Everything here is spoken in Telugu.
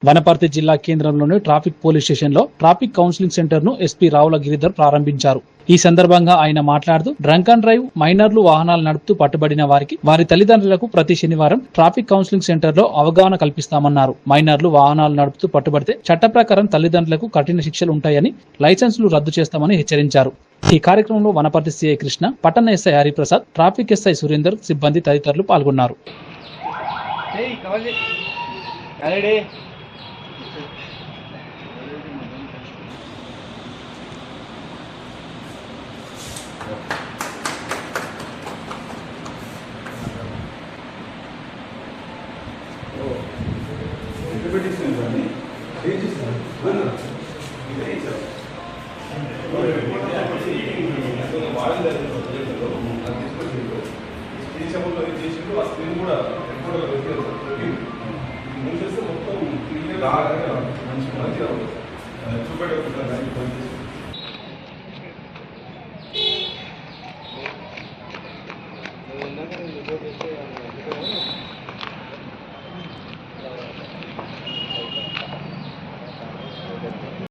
వనపర్తి జిల్లా కేంద్రంలోని ట్రాఫిక్ పోలీస్ స్టేషన్లో ట్రాఫిక్ కౌన్సిలింగ్ సెంటర్ ను ఎస్పీ రావుల గిరిధర్ ప్రారంభించారు. ఈ సందర్భంగా ఆయన మాట్లాడుతూ డ్రంక్ అండ్ డ్రైవ్, మైనర్లు వాహనాలు నడుపుతూ పట్టుబడిన వారికి వారి తల్లిదండ్రులకు ప్రతి శనివారం ట్రాఫిక్ కౌన్సిలింగ్ సెంటర్ లో అవగాహన కల్పిస్తామన్నారు. మైనర్లు వాహనాలు నడుపుతూ పట్టుబడితే చట్ట ప్రకారం తల్లిదండ్రులకు కఠిన శిక్షలు ఉంటాయని, లైసెన్సులు రద్దు చేస్తామని హెచ్చరించారు. ఈ కార్యక్రమంలో వనపర్తి సిఐ కృష్ణ, పట్టణ SI Hariprasad, traffic SI Surender, సిబ్బంది తదితరులు పాల్గొన్నారు. చూపెట్టే